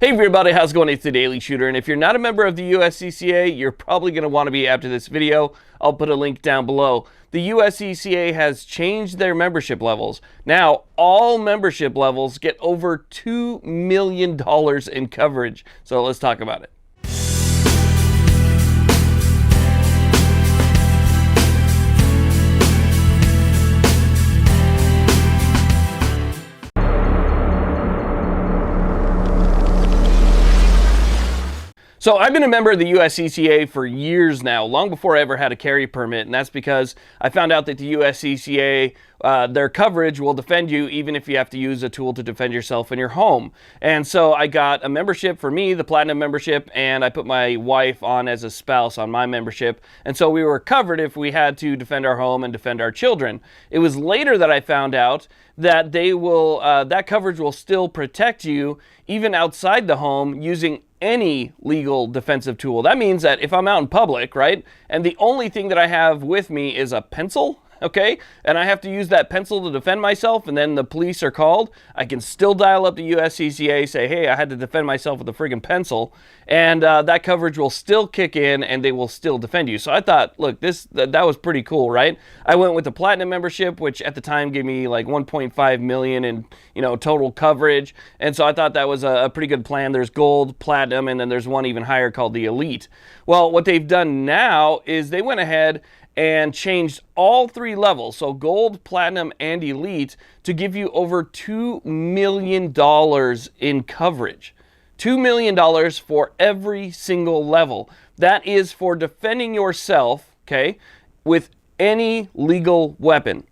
Hey everybody, how's it going? It's the Daily Shooter, and if you're not a member of the USCCA, you're probably going to want to be after this video. I'll put a link down below. The USCCA has changed their membership levels. Now, all membership levels get over $2 million in coverage. So let's talk about it. So I've been a member of the USCCA for years now, long before I ever had a carry permit, and that's because I found out that the USCCA, their coverage will defend you even if you have to use a tool to defend yourself in your home. And so I got a membership for me, the Platinum membership, and I put my wife on as a spouse on my membership. And so we were covered if we had to defend our home and defend our children. It was later that I found out that they will, that coverage will still protect you even outside the home using any legal defensive tool. That means that if I'm out in public, right, and the only thing that I have with me is a pencil, okay, and I have to use that pencil to defend myself, and then the police are called, I can still dial up the USCCA, say, hey, I had to defend myself with a friggin' pencil, and that coverage will still kick in, and they will still defend you. So I thought, look, that was pretty cool, right? I went with the Platinum membership, which at the time gave me like 1.5 million in, total coverage, and so I thought that was a pretty good plan. There's Gold, Platinum, and then there's one even higher called the Elite. Well, what they've done now is they went ahead and changed all three levels, so Gold, Platinum, and Elite, to give you over $2 million in coverage. $2 million for every single level. That is for defending yourself, okay, with any legal weapon.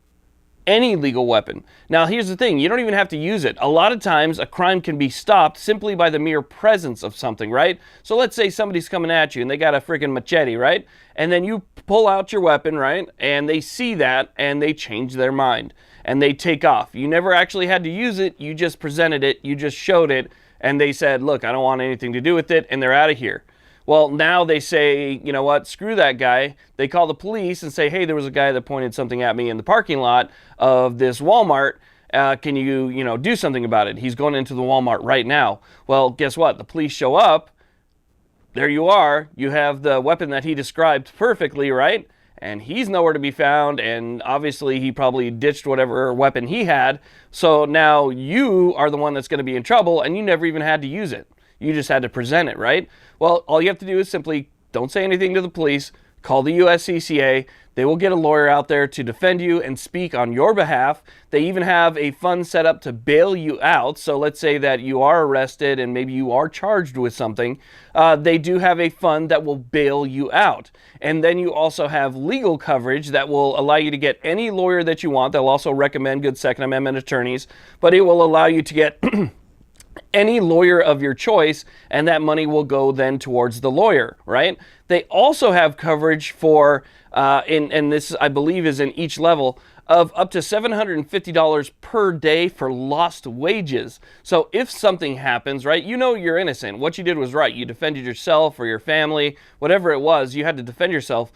Any legal weapon. Now, here's the thing. You don't even have to use it. A lot of times, a crime can be stopped simply by the mere presence of something, right? So let's say somebody's coming at you and they got a freaking machete, right? And then you pull out your weapon, right? And they see that and they change their mind and they take off. You never actually had to use it. You just presented it. You just showed it. And they said, look, I don't want anything to do with it. And they're out of here. Well, now they say, you know what, screw that guy. They call the police and say, hey, there was a guy that pointed something at me in the parking lot of this Walmart. Can you, do something about it? He's going into the Walmart right now. Well, guess what? The police show up. There you are. You have the weapon that he described perfectly, right? And he's nowhere to be found. And obviously, he probably ditched whatever weapon he had. So now you are the one that's going to be in trouble, and you never even had to use it. You just had to present it, right? Well, all you have to do is simply don't say anything to the police, call the USCCA. They will get a lawyer out there to defend you and speak on your behalf. They even have a fund set up to bail you out. So let's say that you are arrested and maybe you are charged with something. They do have a fund that will bail you out. And then you also have legal coverage that will allow you to get any lawyer that you want. They'll also recommend good Second Amendment attorneys, but it will allow you to get any lawyer of your choice, and that money will go then towards the lawyer, right? They also have coverage for, and this I believe is in each level, of up to $750 per day for lost wages. So if something happens, right, you're innocent. What you did was right. You defended yourself or your family, whatever it was, you had to defend yourself.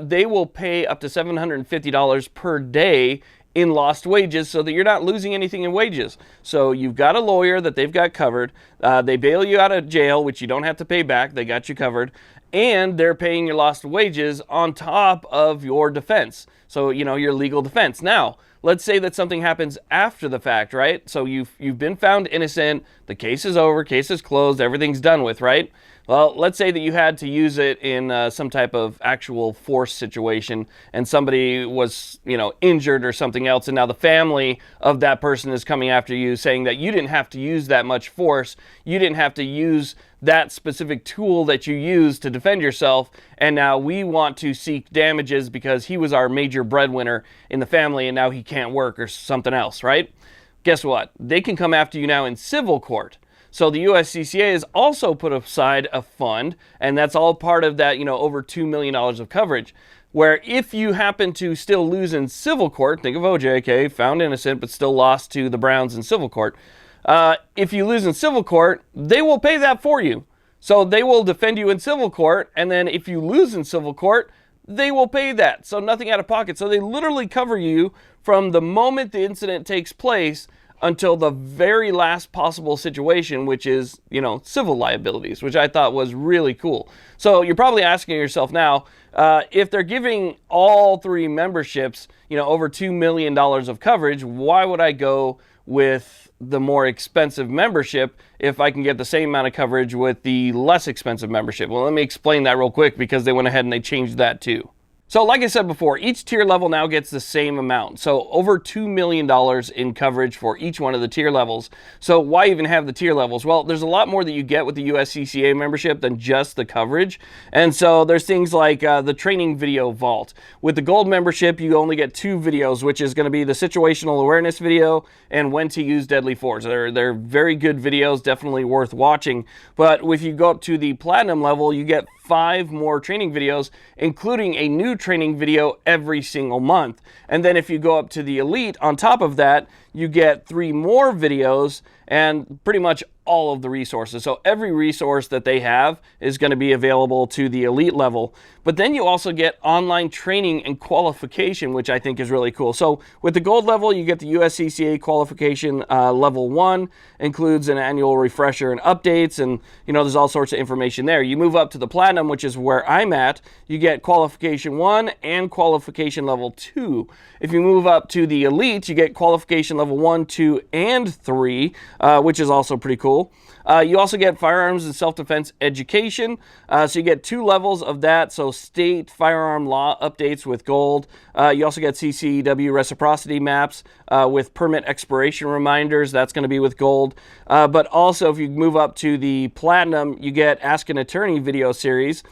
They will pay up to $750 per day in lost wages so that you're not losing anything in wages. So you've got a lawyer that they've got covered. They bail you out of jail, which you don't have to pay back. They got you covered. And they're paying your lost wages on top of your defense. So, your legal defense. Now, let's say that something happens after the fact, right? So you've been found innocent. The case is over. Case is closed. Everything's done with, right? Well, let's say that you had to use it in some type of actual force situation and somebody was, injured or something else, and now the family of that person is coming after you saying that you didn't have to use that much force, you didn't have to use that specific tool that you used to defend yourself, and now we want to seek damages because he was our major breadwinner in the family and now he can't work or something else, right? Guess what? They can come after you now in civil court. So the USCCA has also put aside a fund, and that's all part of that, over $2 million of coverage, where if you happen to still lose in civil court, think of OJ, okay, found innocent, but still lost to the Browns in civil court. If you lose in civil court, they will pay that for you. So they will defend you in civil court, and then if you lose in civil court, they will pay that. So nothing out of pocket. So they literally cover you from the moment the incident takes place until the very last possible situation, which is, civil liabilities, which I thought was really cool. So you're probably asking yourself now, if they're giving all three memberships, over $2 million of coverage, why would I go with the more expensive membership if I can get the same amount of coverage with the less expensive membership? Well, let me explain that real quick, because they went ahead and they changed that too. So like I said before, each tier level now gets the same amount. So over $2 million in coverage for each one of the tier levels. So why even have the tier levels? Well, there's a lot more that you get with the USCCA membership than just the coverage. And so there's things like the training video vault. With the gold membership, you only get 2 videos, which is going to be the situational awareness video and when to use deadly force. They're very good videos, definitely worth watching. But if you go up to the platinum level, you get 5 more training videos, including a new training video every single month. And then if you go up to the elite, on top of that, you get 3 more videos and pretty much all of the resources. So every resource that they have is going to be available to the elite level. But then you also get online training and qualification, which I think is really cool. So with the gold level, you get the USCCA qualification level 1, includes an annual refresher and updates, and there's all sorts of information there. You move up to the platinum, which is where I'm at, you get qualification 1 and qualification level 2. If you move up to the elite, you get qualification level 1, 2, and 3, which is also pretty cool. You also get firearms and self-defense education. So you get 2 levels of that. So state firearm law updates with gold. You also get CCW reciprocity maps with permit expiration reminders. That's going to be with gold. But also, if you move up to the platinum, you get Ask an Attorney video series,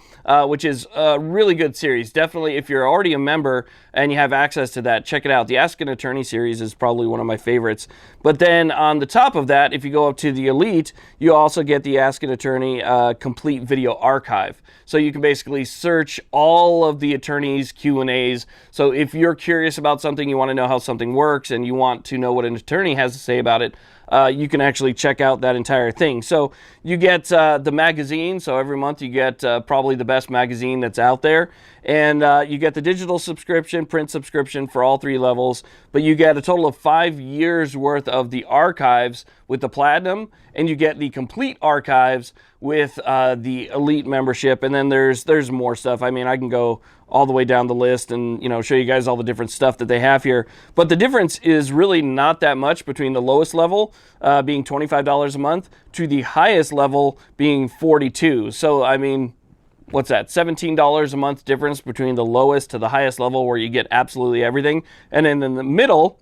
which is a really good series. Definitely, if you're already a member and you have access to that, check it out. The Ask an Attorney series is probably one of my favorites. But then on the top of that, if you go up to the elite, you also get the Ask an Attorney complete video archive. So you can basically search all of the attorneys' Q&As. So if you're curious about something, you want to know how something works, and you want to know what an attorney has to say about it, you can actually check out that entire thing. So you get the magazine. So every month you get probably the best magazine that's out there. And you get the digital subscription, print subscription for all 3 levels. But you get a total of 5 years worth of the archives with the platinum. And you get the complete archives with the elite membership. And then there's more stuff. I mean, I can go all the way down the list and show you guys all the different stuff that they have here. But the difference is really not that much between the lowest level being $25 a month to the highest level being $42. So I mean, what's that? $17 a month difference between the lowest to the highest level, where you get absolutely everything. And then in the middle,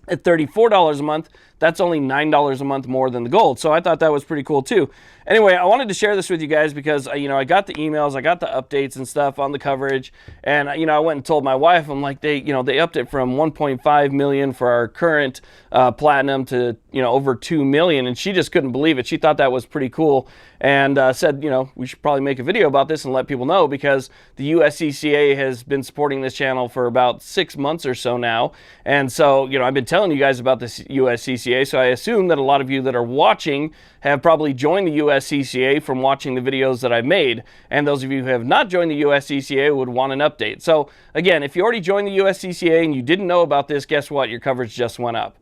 at $34 a month, that's only $9 a month more than the gold. So I thought that was pretty cool too. Anyway, I wanted to share this with you guys because, I got the emails, I got the updates and stuff on the coverage. And, I went and told my wife, I'm like, they upped it from 1.5 million for our current platinum to, over 2 million. And she just couldn't believe it. She thought that was pretty cool and said, we should probably make a video about this and let people know, because the USCCA has been supporting this channel for about 6 months or so now. And so, I've been telling you guys about this USCCA. So I assume that a lot of you that are watching have probably joined the USCCA from watching the videos that I've made. And those of you who have not joined the USCCA would want an update. So again, if you already joined the USCCA and you didn't know about this, guess what? Your coverage just went up.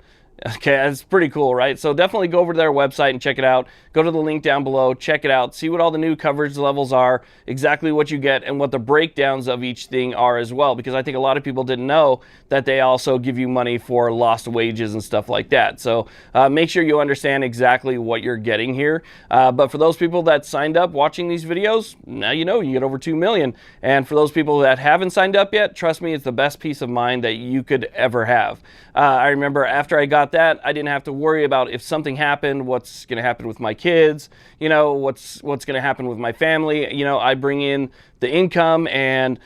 Okay, that's pretty cool, right? So definitely go over to their website and check it out. Go to the link down below, check it out, see what all the new coverage levels are, exactly what you get, and what the breakdowns of each thing are as well, because I think a lot of people didn't know that they also give you money for lost wages and stuff like that. So make sure you understand exactly what you're getting here. But for those people that signed up watching these videos, now you get over 2 million. And for those people that haven't signed up yet, trust me, it's the best peace of mind that you could ever have. I remember after I got that, I didn't have to worry about if something happened, what's going to happen with my kids, what's going to happen with my family. I bring in the income, and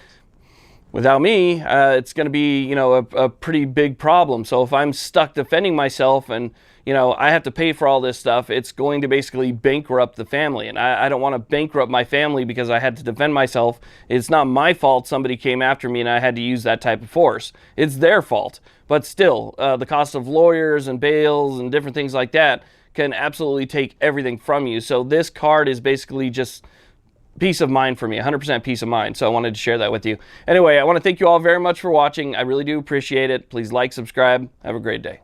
without me, it's going to be, a pretty big problem. So if I'm stuck defending myself and, I have to pay for all this stuff, it's going to basically bankrupt the family. And I don't want to bankrupt my family because I had to defend myself. It's not my fault somebody came after me and I had to use that type of force. It's their fault. But still, the cost of lawyers and bails and different things like that can absolutely take everything from you. So this card is basically just peace of mind for me, 100% peace of mind. So I wanted to share that with you. Anyway, I want to thank you all very much for watching. I really do appreciate it. Please like, subscribe. Have a great day.